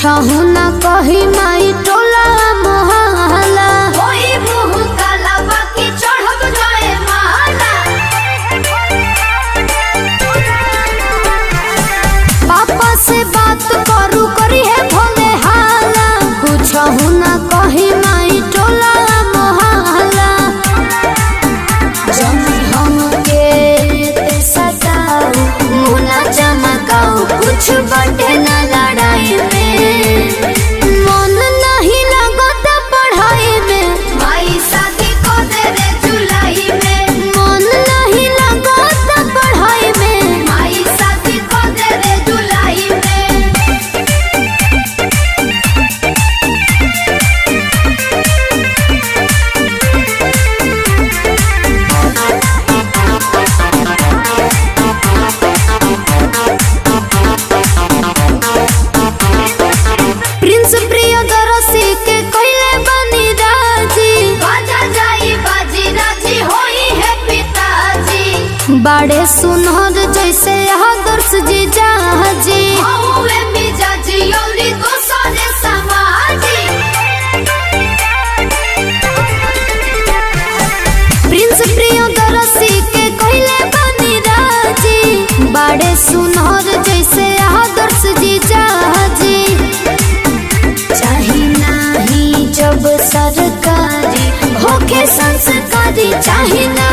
कुछहु न कही माई टोला मोहल्ला होई मुँह काला बाकी चढ़ब जाए माला। पापा से बात करू करी है भोले हाला कुछहु न कही माई टोला मोहल्ला जमी हमके ते सताओ मुना चमकाओ कुछ बटे न लड़ाई में मन नहीं लगत पढ़ाई में माई शादी को दे रे जुलाई में। मन नहीं लगत पढ़ाई में माई शादी को दे रे जुलाई में। प्रिंस प्रियदर्शी के कइले बनी राजी बाजा जाई बाजी राजी होई है पिताजी। बाड़े सुनहर जैसे आदर्श जी जाजी हौवे मिजाजी औरी दोसरे समाजी। प्रिंस प्रियदर्शी के कइले बनी राजी बाड़े सुनहर जैसे आदर्श जी जाजी चाही नाही जब सरकारी होके संस्कारी चाही ना